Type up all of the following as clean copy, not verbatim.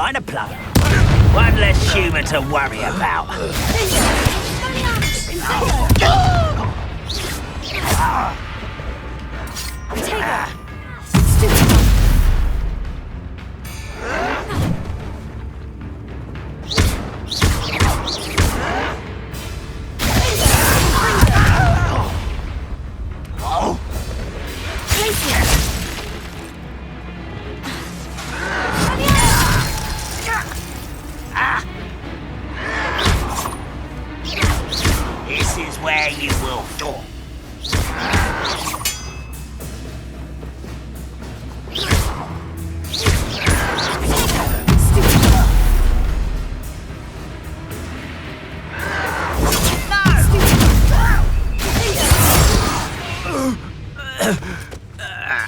trying to plug. One less human to worry about. This is where you will fall.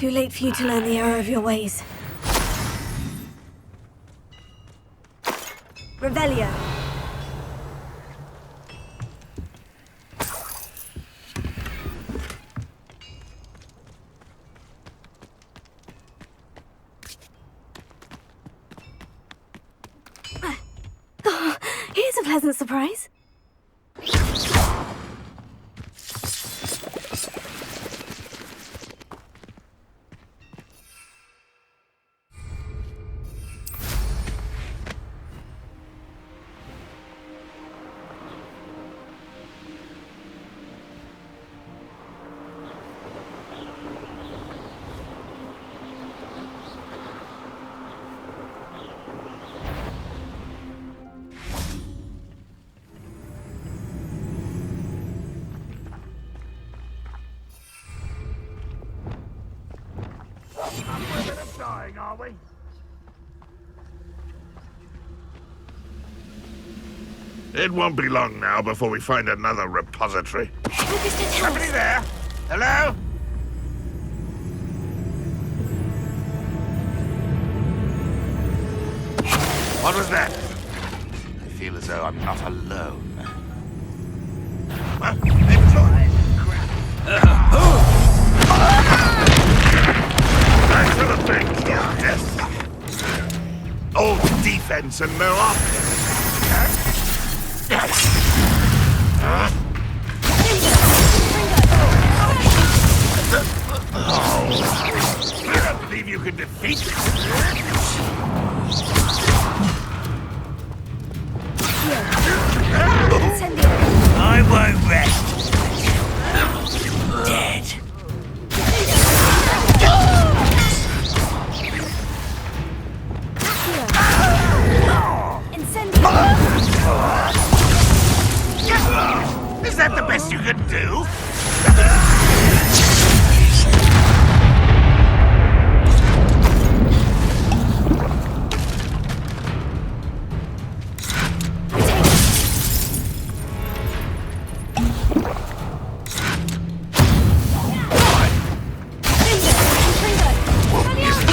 Too late for you to learn the error of your ways. Revelio. Oh, here's a pleasant surprise. Dying, are we? It won't be long now before we find another repository. Somebody there? Hello? What was that? I feel as though I'm not alone. Thanks for the big kill, yes. Old defense and no offense. I don't believe you can defeat me. I won't rest. Dead. Is that the best you can do?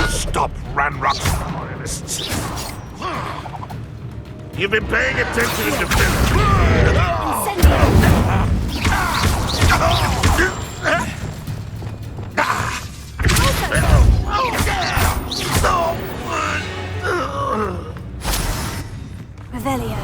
Stop, Ranrock loyalists. You've been paying attention in defense. Revelio.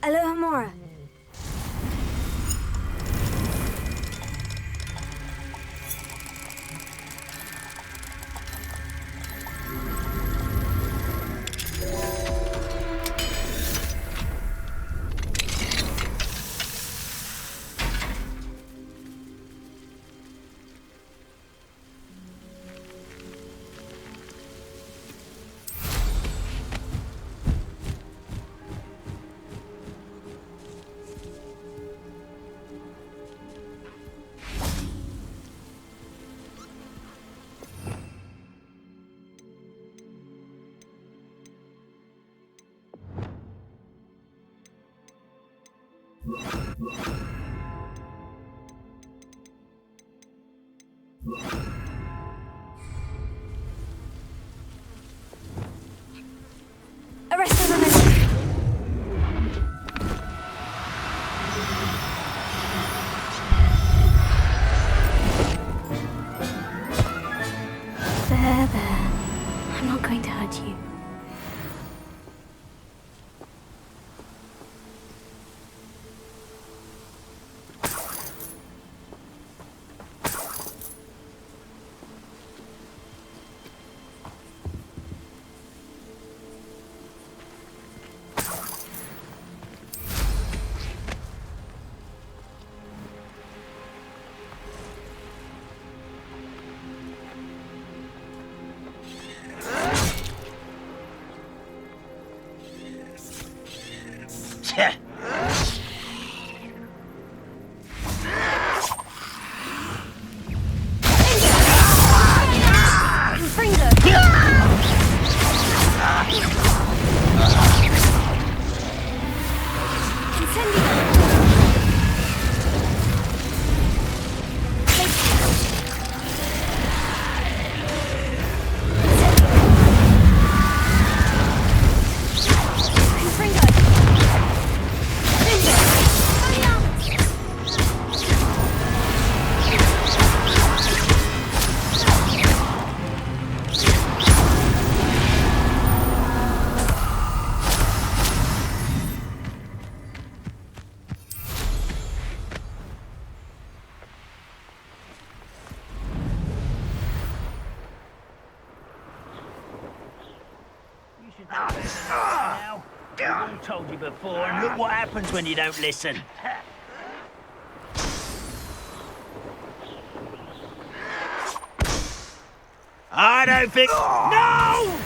Aloha Mora. Arrest the Revelio. There. I'm not going to hurt you. Tch. Now, I've all told you before, and look what happens when you don't listen. I don't think... No!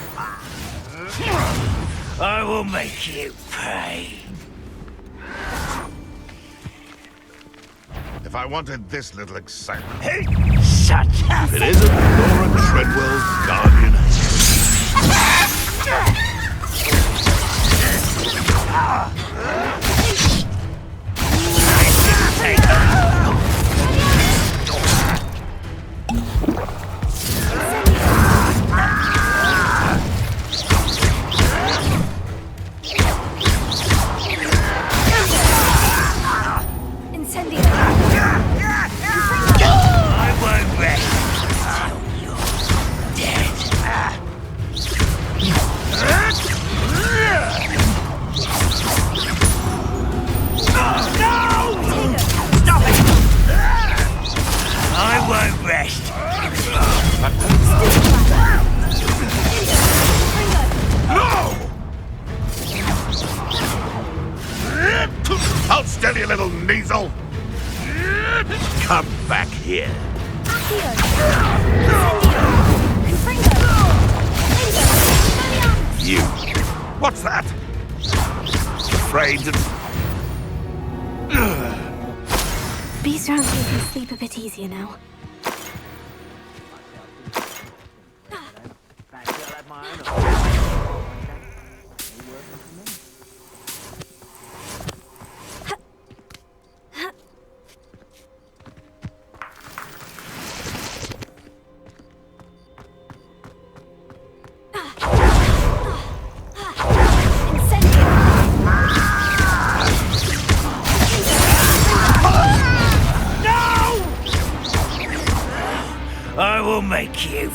I will make you pay. If I wanted this little excitement, Shut up! if it isn't Laura Treadwell's guardian I'll steady, little measle. Come back here. You. What's that? Afraid to... Beast around here can sleep a bit easier now. I will make you.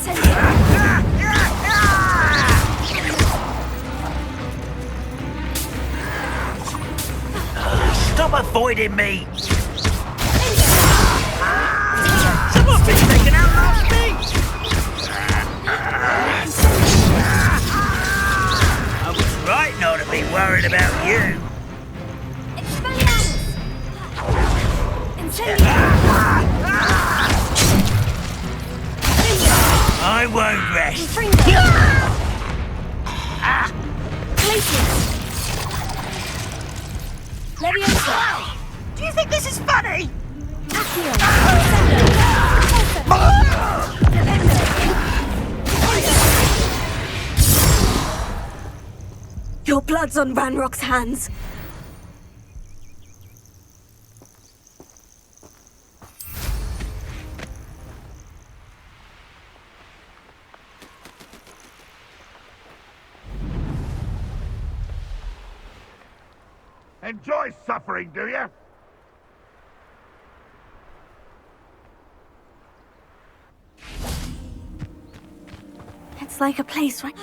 Stop avoiding me! Someone's been taken out last me! I was right not to be worried about you. I won't rest. Do you think this is funny? Your blood's on Ranrock's hands. Enjoy suffering, do you? It's like a place right...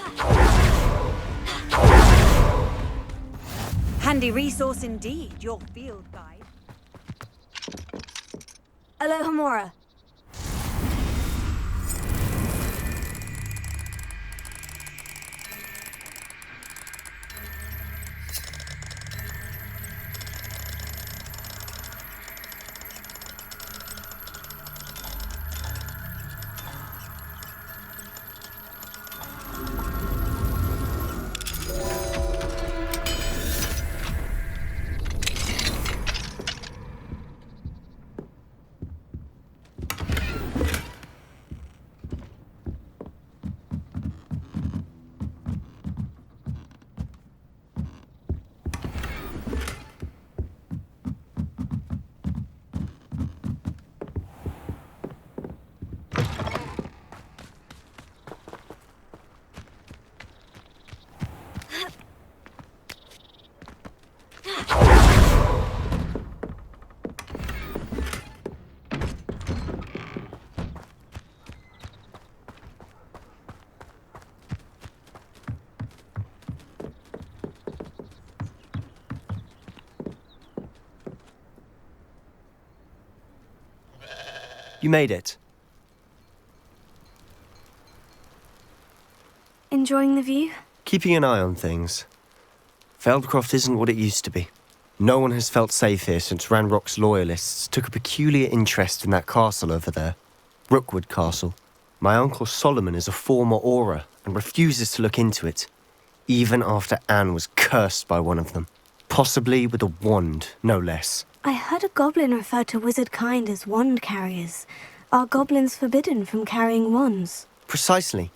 Handy resource indeed, your field guide. Alohomora. You made it. Enjoying the view? Keeping an eye on things. Feldcroft isn't what it used to be. No one has felt safe here since Ranrock's loyalists took a peculiar interest in that castle over there. Rookwood Castle. My uncle Solomon is a former Auror and refuses to look into it, even after Anne was cursed by one of them. Possibly with a wand, no less. I heard a goblin refer to wizard kind as wand carriers. Are goblins forbidden from carrying wands? Precisely.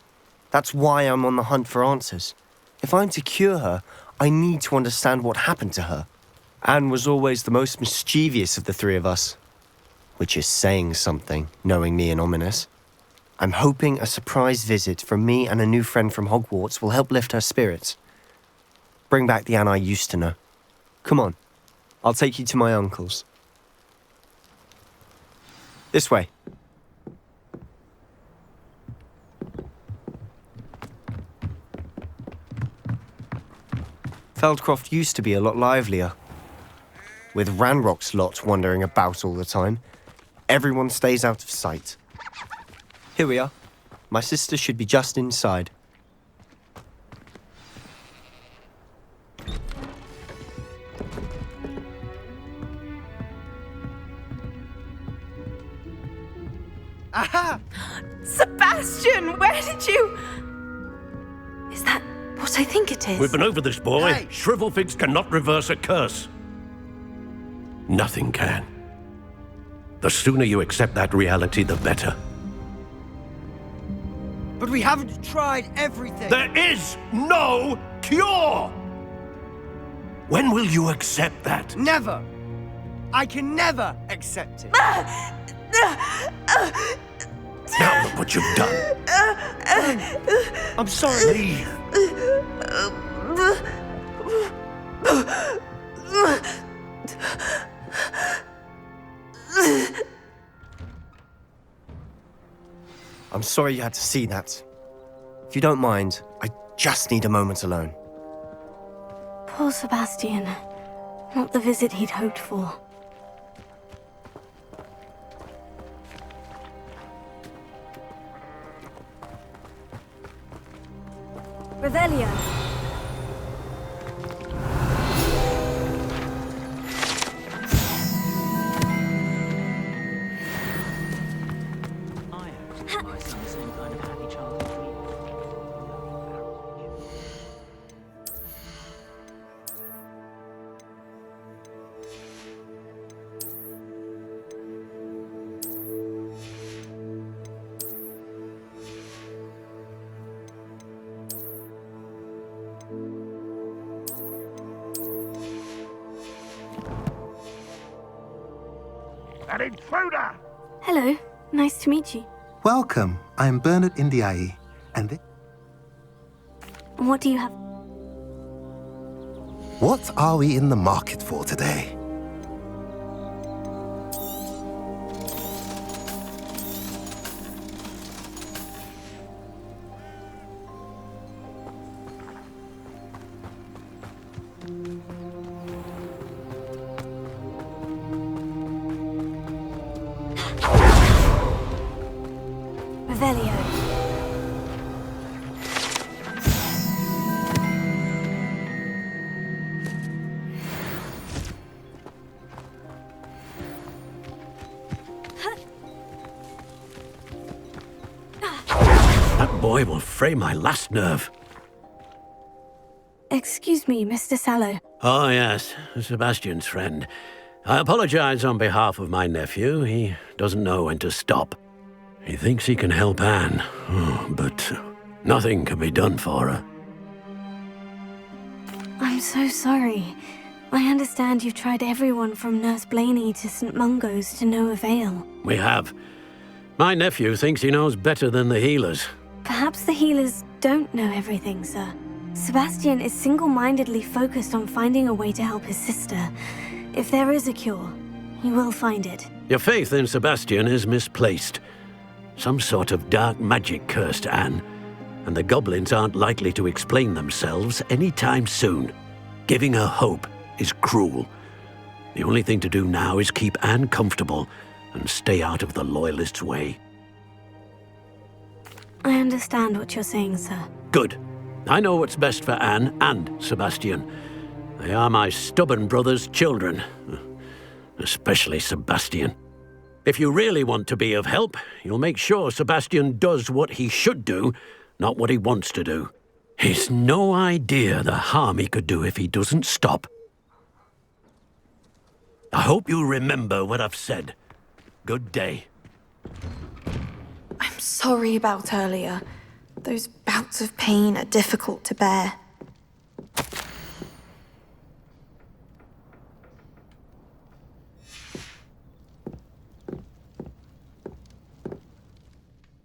That's why I'm on the hunt for answers. If I'm to cure her, I need to understand what happened to her. Anne was always the most mischievous of the three of us. Which is saying something, knowing me and Ominous. I'm hoping a surprise visit from me and a new friend from Hogwarts will help lift her spirits. Bring back the Anne I used to know. Come on, I'll take you to my uncle's. This way. Feldcroft used to be a lot livelier. With Ranrock's lot wandering about all the time, everyone stays out of sight. Here we are. My sister should be just inside. Aha! Sebastian, where did you... Is that what I think it is? We've been over this, boy. Hey. Shrivelfigs cannot reverse a curse. Nothing can. The sooner you accept that reality, the better. But we haven't tried everything. There is no cure! When will you accept that? Never. I can never accept it. Now look what you've done. I'm sorry. Leave. I'm sorry you had to see that. If you don't mind, I just need a moment alone. Poor Sebastian. Not the visit he'd hoped for. Revelio. I hope to my son the same kind of happy childhood treatment. An intruder! Hello. Nice to meet you. Welcome. I am Bernard Indiai, and What do you have? What are we in the market for today? Revelio. That boy will fray my last nerve. Excuse me, Mr. Sallow. Oh, yes, Sebastian's friend. I apologize on behalf of my nephew. He doesn't know when to stop. He thinks he can help Anne, but nothing can be done for her. I'm so sorry. I understand you've tried everyone from Nurse Blaney to St. Mungo's to no avail. We have. My nephew thinks he knows better than the healers. Perhaps the healers don't know everything, sir. Sebastian is single-mindedly focused on finding a way to help his sister. If there is a cure, he will find it. Your faith in Sebastian is misplaced. Some sort of dark magic cursed Anne, and the goblins aren't likely to explain themselves anytime soon. Giving her hope is cruel. The only thing to do now is keep Anne comfortable and stay out of the Loyalists' way. I understand what you're saying, sir. Good. I know what's best for Anne and Sebastian. They are my stubborn brother's children. Especially Sebastian. If you really want to be of help, you'll make sure Sebastian does what he should do, not what he wants to do. He's no idea the harm he could do if he doesn't stop. I hope you remember what I've said. Good day. I'm sorry about earlier. Those bouts of pain are difficult to bear.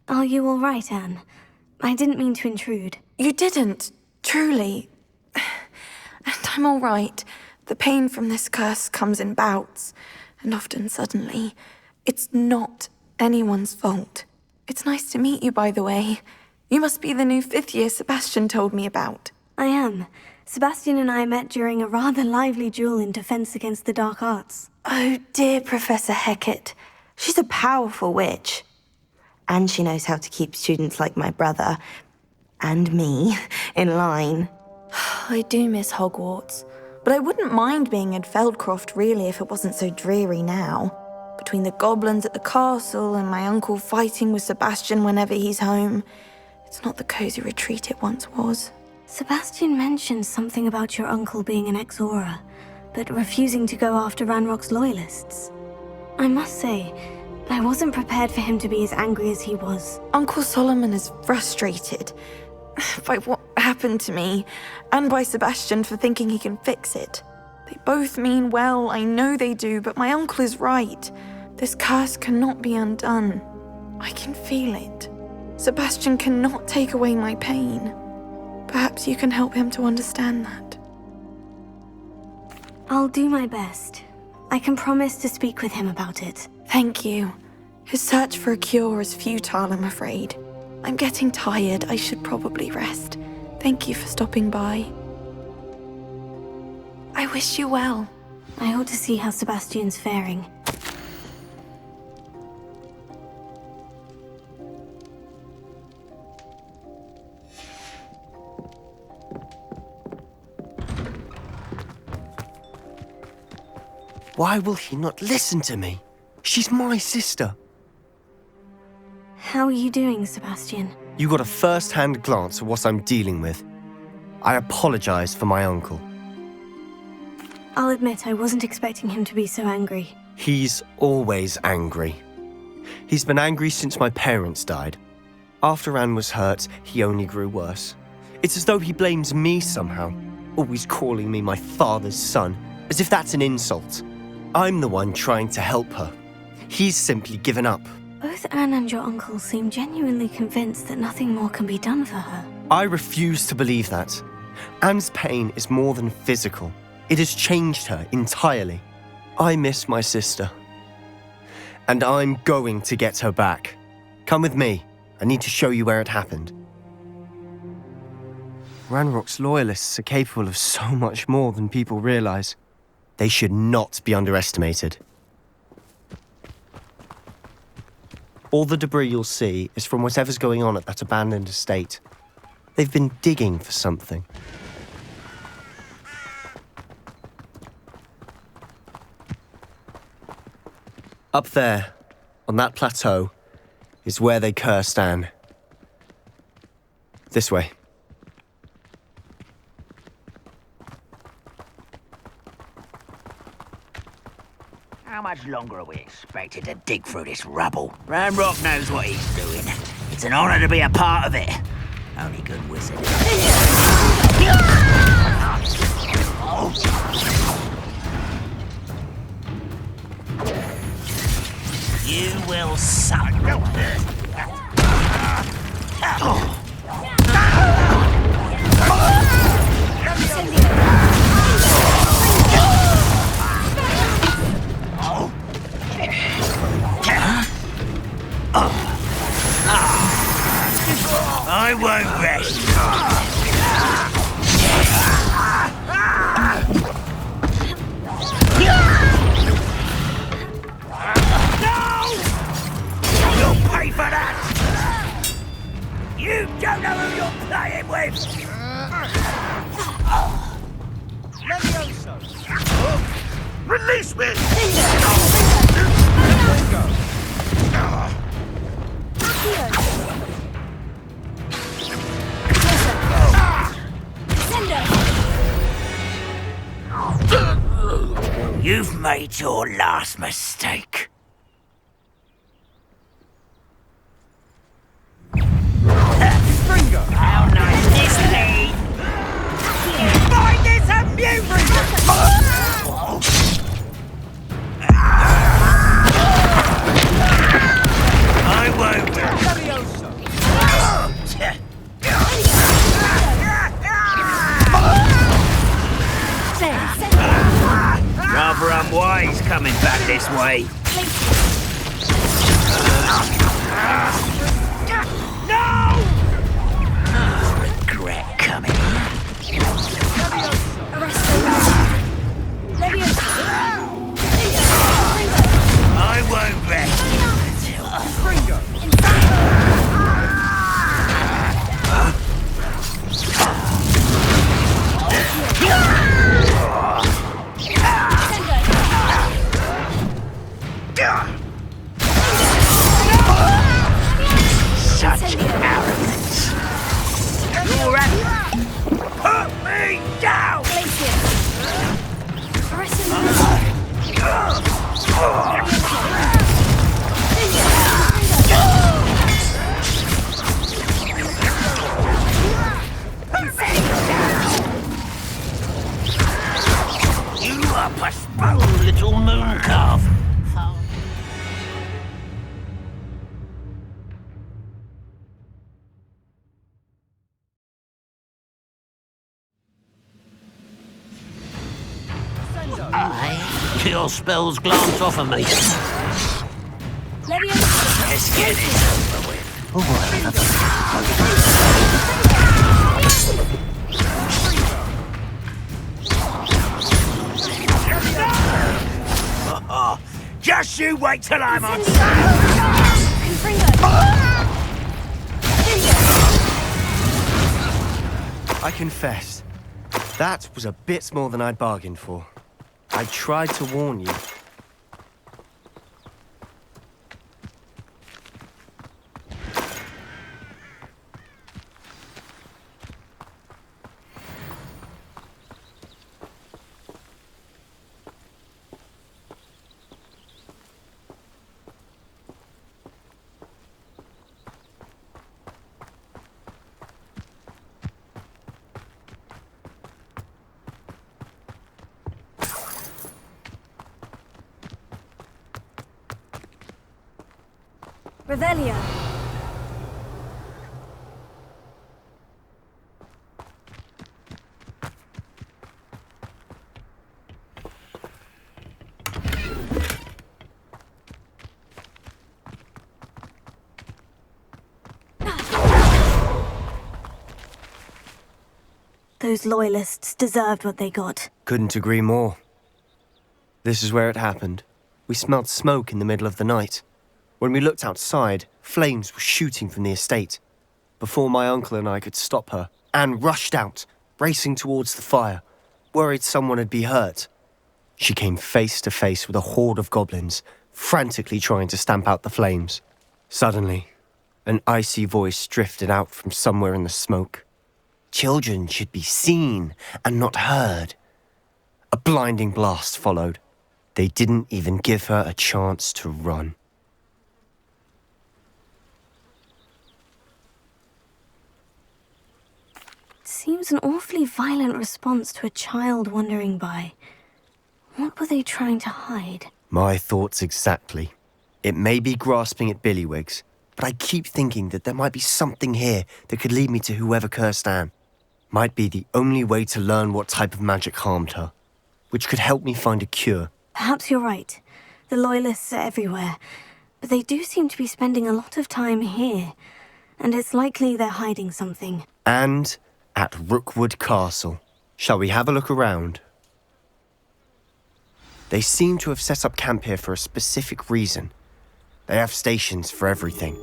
Are you all right, Anne? I didn't mean to intrude. You didn't, truly. And I'm all right. The pain from this curse comes in bouts, and often suddenly. It's not anyone's fault. It's nice to meet you, by the way. You must be the new 5th year Sebastian told me about. I am. Sebastian and I met during a rather lively duel in defense against the dark arts. Oh, dear Professor Hecat. She's a powerful witch. And she knows how to keep students like my brother, and me, in line. I do miss Hogwarts, but I wouldn't mind being in Feldcroft, really, if it wasn't so dreary now. Between the goblins at the castle and my uncle fighting with Sebastian whenever he's home, it's not the cozy retreat it once was. Sebastian mentioned something about your uncle being an ex-Aura, but refusing to go after Ranrock's loyalists. I must say, I wasn't prepared for him to be as angry as he was. Uncle Solomon is frustrated by what happened to me, and by Sebastian for thinking he can fix it. They both mean well, I know they do, but my uncle is right. This curse cannot be undone. I can feel it. Sebastian cannot take away my pain. Perhaps you can help him to understand that. I'll do my best. I can promise to speak with him about it. Thank you. His search for a cure is futile, I'm afraid. I'm getting tired. I should probably rest. Thank you for stopping by. I wish you well. I ought to see how Sebastian's faring. Why will he not listen to me? She's my sister. How are you doing, Sebastian? You got a first-hand glance at what I'm dealing with. I apologize for my uncle. I'll admit I wasn't expecting him to be so angry. He's always angry. He's been angry since my parents died. After Anne was hurt, he only grew worse. It's as though he blames me somehow, always calling me my father's son, as if that's an insult. I'm the one trying to help her. He's simply given up. Both Anne and your uncle seem genuinely convinced that nothing more can be done for her. I refuse to believe that. Anne's pain is more than physical. It has changed her entirely. I miss my sister. And I'm going to get her back. Come with me. I need to show you where it happened. Ranrock's loyalists are capable of so much more than people realize. They should not be underestimated. All the debris you'll see is from whatever's going on at that abandoned estate. They've been digging for something. Up there, on that plateau, is where they cursed Anne. This way. How much longer are we expected to dig through this rubble? Ranrock knows what he's doing. It's an honor to be a part of it. Only good wizard. You will suck. I won't rest. You'll pay for that! You don't know who you're playing with! Release me! You've made your last mistake. How nice this be? Find this amusing! I won't. Rather unwise coming back this way. No! Regret coming here. I won't rest Such arrogance. You're at... Put me down! You are postponed, little moon calf. Your spells glance off of me. Let's get this over with. Just you wait till I'm on I confess, that was a bit more than I'd bargained for. I tried to warn you. Revelio. those loyalists deserved what they got. Couldn't agree more. This is where it happened. We smelled smoke in the middle of the night. When we looked outside, flames were shooting from the estate. Before my uncle and I could stop her, Anne rushed out, racing towards the fire, worried someone had been hurt. She came face to face with a horde of goblins, frantically trying to stamp out the flames. Suddenly, an icy voice drifted out from somewhere in the smoke. Children should be seen and not heard. A blinding blast followed. They didn't even give her a chance to run. Seems an awfully violent response to a child wandering by. What were they trying to hide? My thoughts exactly. It may be grasping at Billywigs, but I keep thinking that there might be something here that could lead me to whoever cursed Anne. Might be the only way to learn what type of magic harmed her, which could help me find a cure. Perhaps you're right. The Loyalists are everywhere, but they do seem to be spending a lot of time here, and it's likely they're hiding something. And at Rookwood Castle. Shall we have a look around? They seem to have set up camp here for a specific reason. They have stations for everything.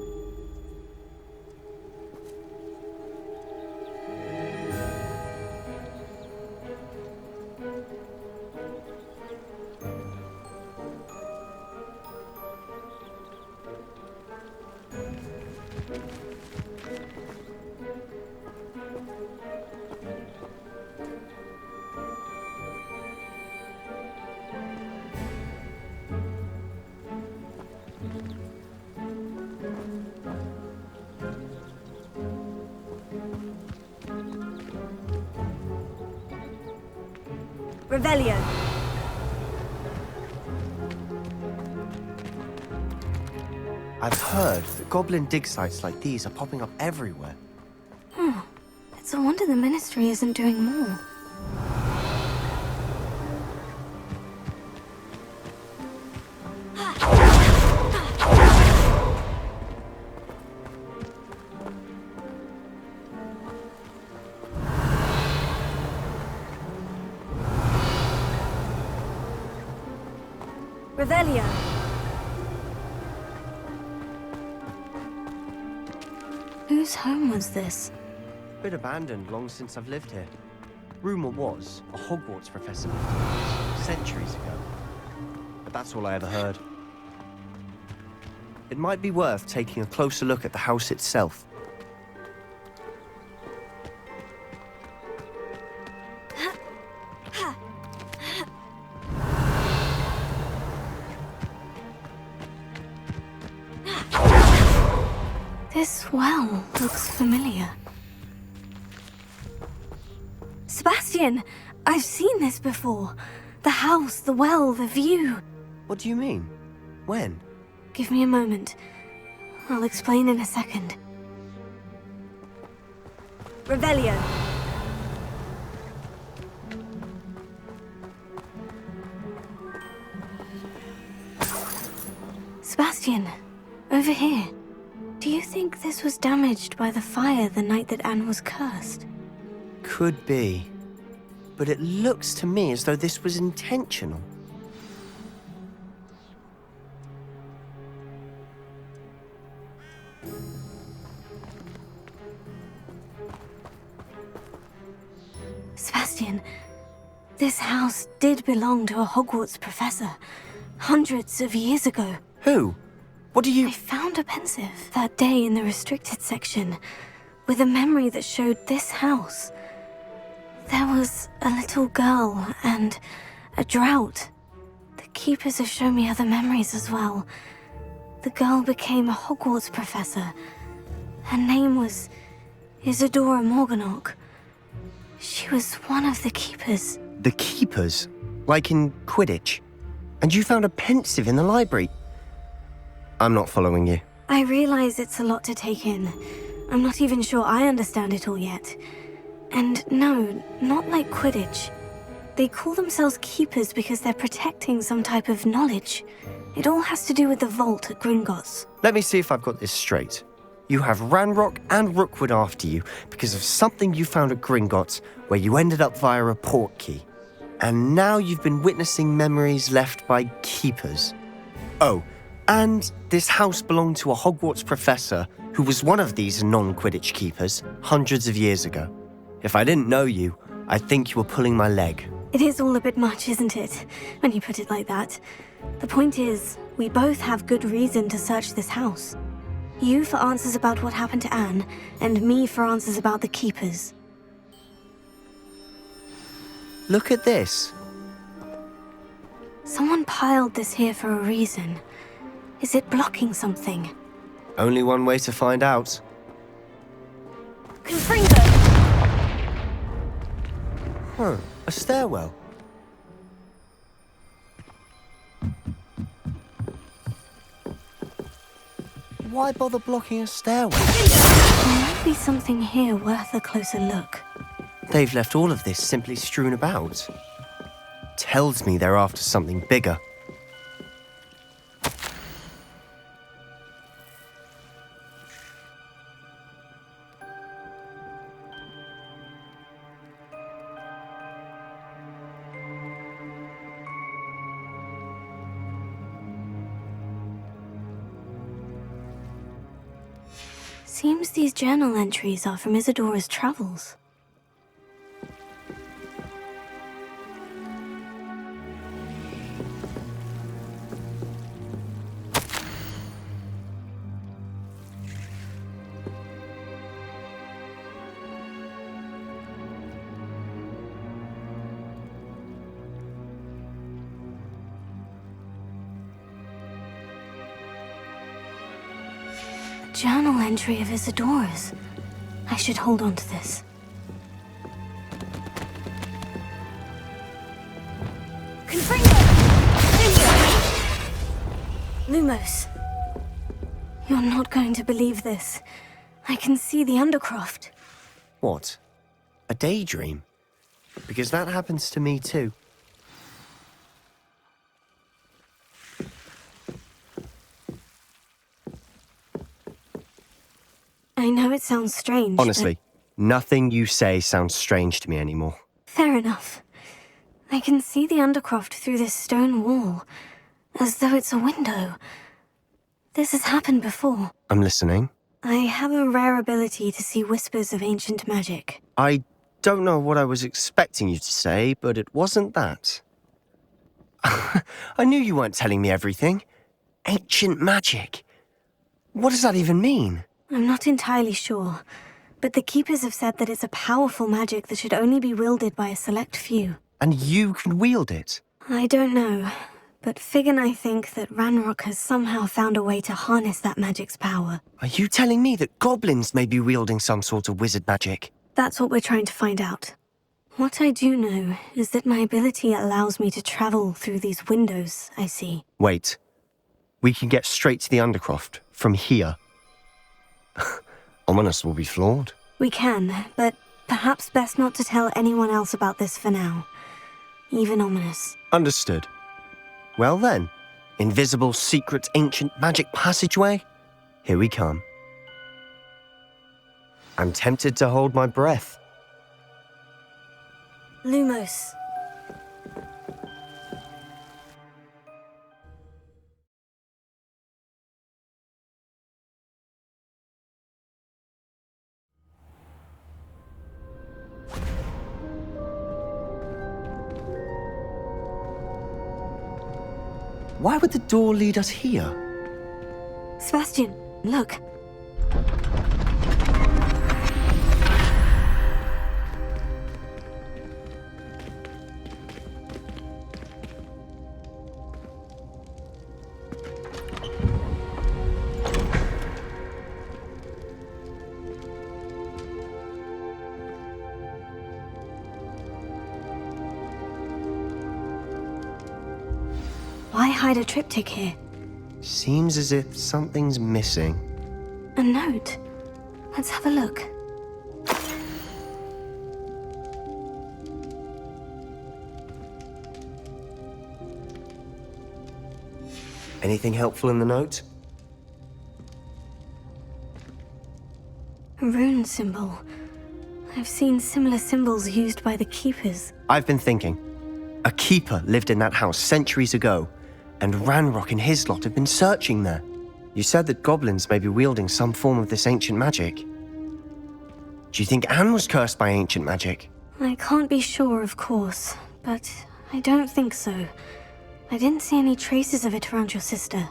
Revelio. I've heard that goblin dig sites like these are popping up everywhere. It's a wonder the Ministry isn't doing more. Revelio. Whose home was this? Been abandoned long since I've lived here. Rumour was a Hogwarts professor lived here centuries ago. But that's all I ever heard. It might be worth taking a closer look at the house itself. This well looks familiar. Sebastian! I've seen this before. The house, the well, the view. What do you mean? When? Give me a moment. I'll explain in a second. Revelio. Sebastian, over here. Do you think this was damaged by the fire the night that Anne was cursed? Could be. But it looks to me as though this was intentional. Sebastian, this house did belong to a Hogwarts professor, hundreds of years ago. Who? What do you... I found a pensive that day in the restricted section, with a memory that showed this house. There was a little girl and a drought. The keepers have shown me other memories as well. The girl became a Hogwarts professor. Her name was Isadora Morganach. She was one of the keepers. The keepers? Like in Quidditch? And you found a pensive in the library? I'm not following you. I realize it's a lot to take in. I'm not even sure I understand it all yet. And no, not like Quidditch. They call themselves keepers because they're protecting some type of knowledge. It all has to do with the vault at Gringotts. Let me see if I've got this straight. You have Ranrock and Rookwood after you because of something you found at Gringotts, where you ended up via a portkey. And now you've been witnessing memories left by keepers. Oh, and this house belonged to a Hogwarts professor who was one of these non-Quidditch keepers hundreds of years ago. If I didn't know you, I'd think you were pulling my leg. It is all a bit much, isn't it, when you put it like that? The point is, we both have good reason to search this house. You for answers about what happened to Anne, and me for answers about the keepers. Look at this. Someone piled this here for a reason. Is it blocking something? Only one way to find out. Confringo! Huh, a stairwell. Why bother blocking a stairwell? There might be something here worth a closer look. They've left all of this simply strewn about. Tells me they're after something bigger. Seems these journal entries are from Isadora's travels. Journal entry of Isadora's. I should hold on to this. Confringo! Lumos. You're not going to believe this. I can see the Undercroft. What? A daydream? Because that happens to me too. I know it sounds strange, Honestly, nothing you say sounds strange to me anymore. Fair enough. I can see the Undercroft through this stone wall, as though it's a window. This has happened before. I'm listening. I have a rare ability to see whispers of ancient magic. I don't know what I was expecting you to say, but it wasn't that. I knew you weren't telling me everything. Ancient magic. What does that even mean? I'm not entirely sure, but the Keepers have said that it's a powerful magic that should only be wielded by a select few. And you can wield it? I don't know, but Fig and I think that Ranrock has somehow found a way to harness that magic's power. Are you telling me that goblins may be wielding some sort of wizard magic? That's what we're trying to find out. What I do know is that my ability allows me to travel through these windows I see. Wait. We can get straight to the Undercroft from here. Ominous will be flawed. We can, but perhaps best not to tell anyone else about this for now. Even Ominous. Understood. Well then, invisible, secret, ancient magic passageway? Here we come. I'm tempted to hold my breath. Lumos. Why would the door lead us here? Sebastian, look. Why hide a triptych here? Seems as if something's missing. A note. Let's have a look. Anything helpful in the note? rune symbol. I've seen similar symbols used by the Keepers. I've been thinking. A Keeper lived in that house centuries ago, and Ranrock and his lot have been searching there. You said that goblins may be wielding some form of this ancient magic. Do you think Anne was cursed by ancient magic? I can't be sure, of course, but I don't think so. I didn't see any traces of it around your sister.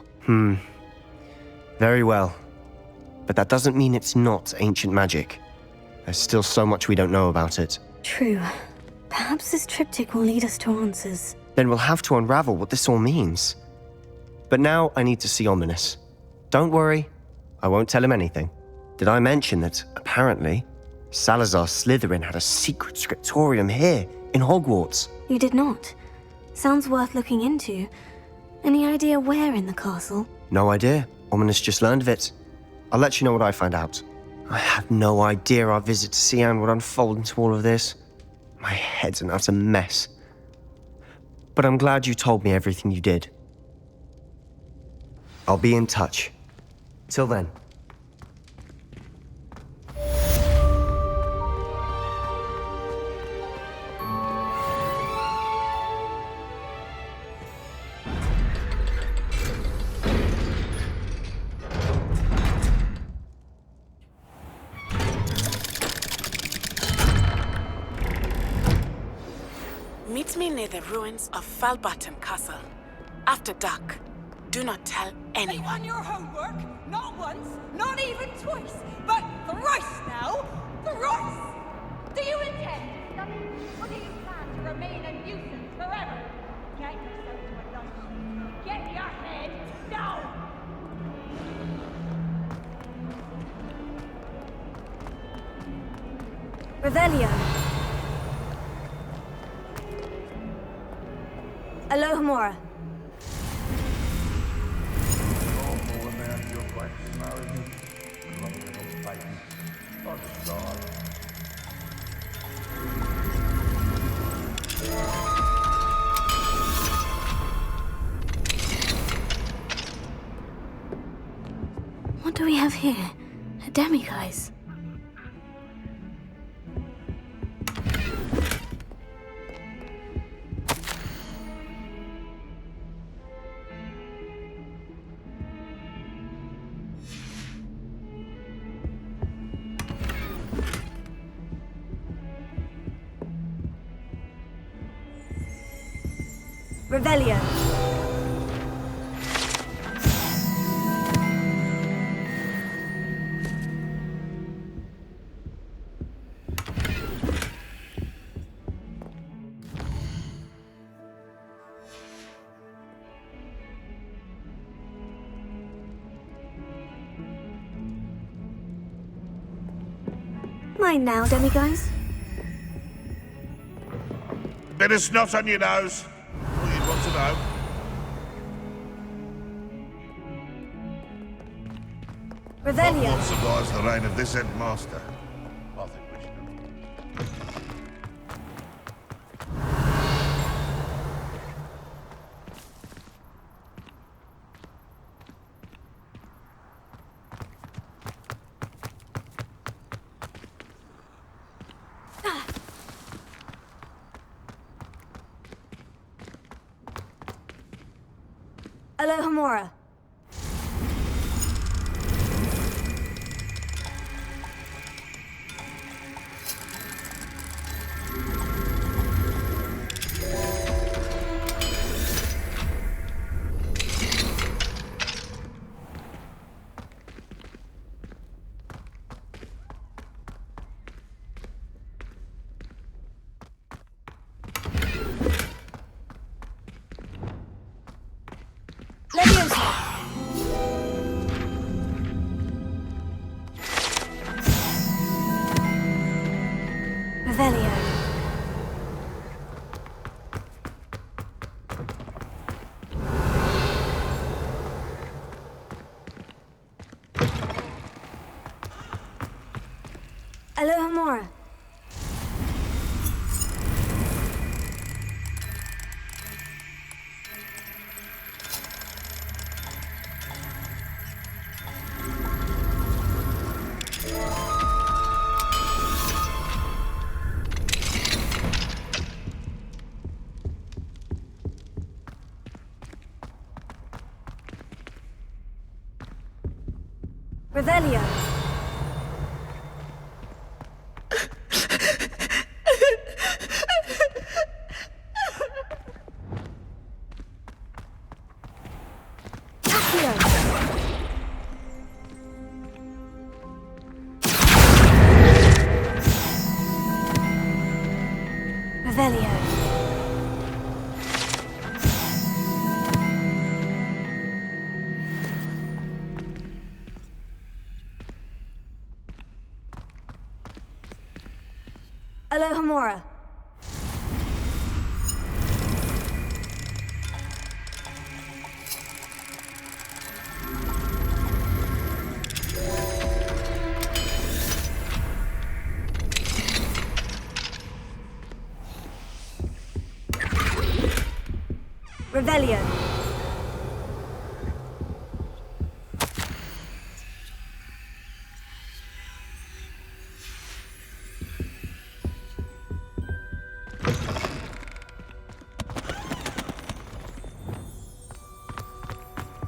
Very well. But that doesn't mean it's not ancient magic. There's still so much we don't know about it. True. Perhaps this triptych will lead us to answers. Then we'll have to unravel what this all means. But now I need to see Ominous. Don't worry, I won't tell him anything. Did I mention that, apparently, Salazar Slytherin had a secret scriptorium here in Hogwarts? You did not. Sounds worth looking into. Any idea where in the castle? No idea. Ominous just learned of it. I'll let you know what I find out. I had no idea our visit to see Anne would unfold into all of this. My head's an utter mess. But I'm glad you told me everything you did. I'll be in touch. Till then. Meet me near the ruins of Falbottom Castle. After dark. Do not tell anyone. You've done your homework, not once, not even twice, but thrice now! Thrice! Do you intend to study, or do you plan to remain a nuisance forever? Get yourself to a dungeon. Get your head down! Revelio. Alohomora. What do we have here? A demiguise. Revelio. Mine now, demiguise. Bit of snot on your nose. All you'd want to know. Revelio. What survives the reign of this headmaster? I think we should. Alohomora. Revelio. Alohomora. Revelio. Revelio. Alohomora. Revelio.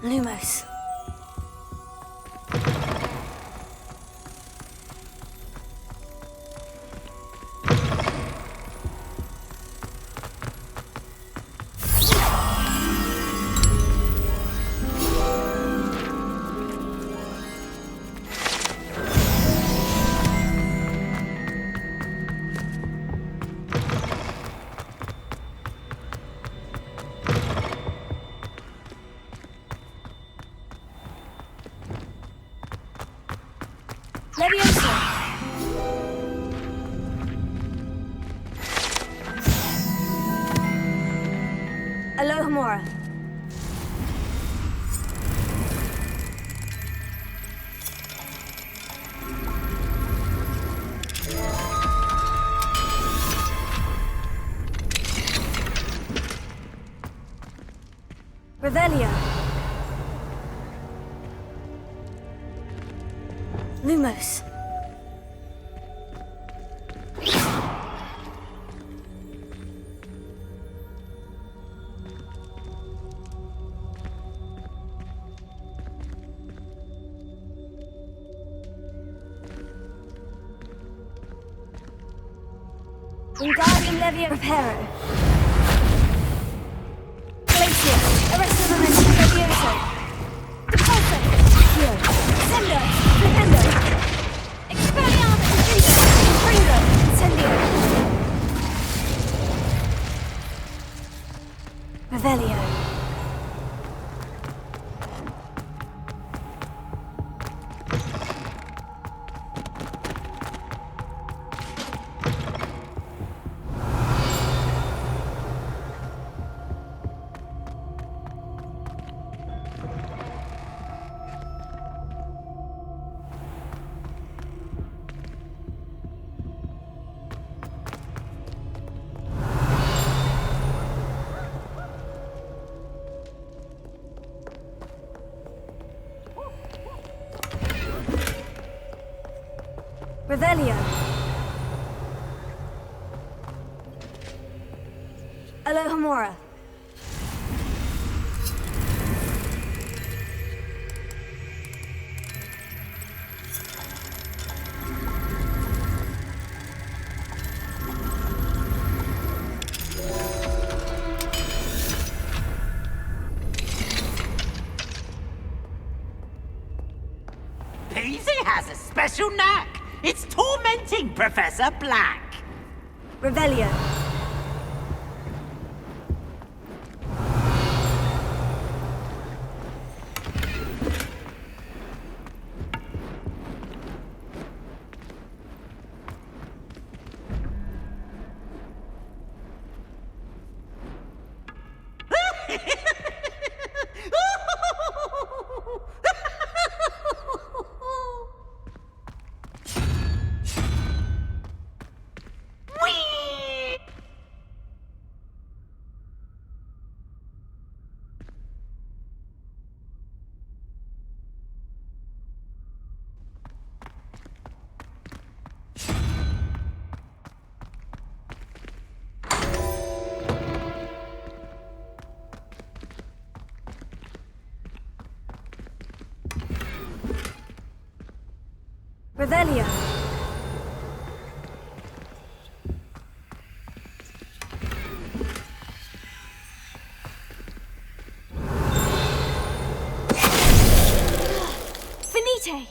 Lumos. Leviosa. Alohomora. Revelio. Lumos. Wingardium Levio Reparo. Glacius. Arresto Momentum Levioso. Depulso. Accio. Sendo. Flipendo. Expelliarmus Incendio. Pringo. Incendio. Revelio. Revelio. Alohomora. Peasy has a special knack. It's tormenting Professor Black. Revelio. Revelio. Finite.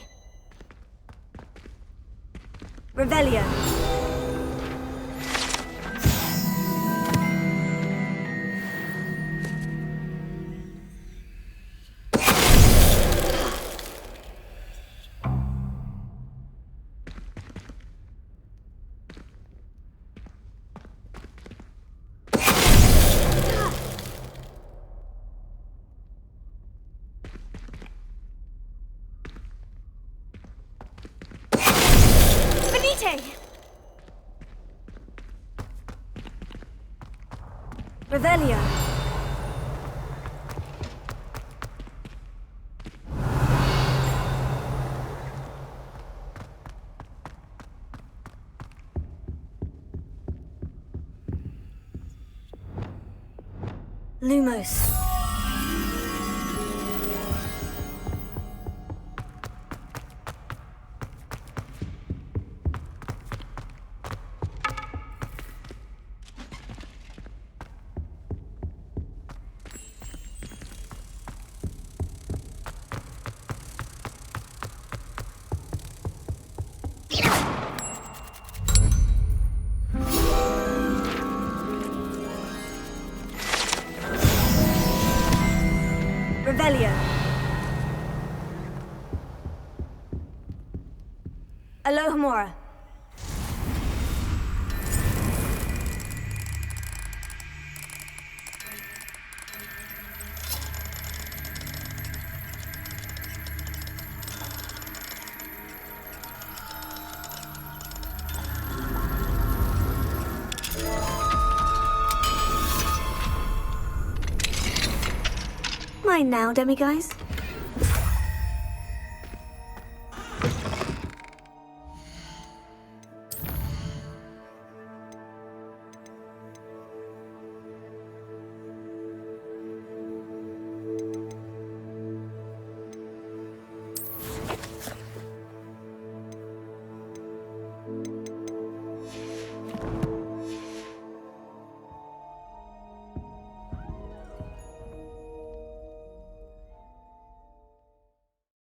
Revelio. Revelio. Lumos. Revelio. Alohomora. Mine now, demiguise.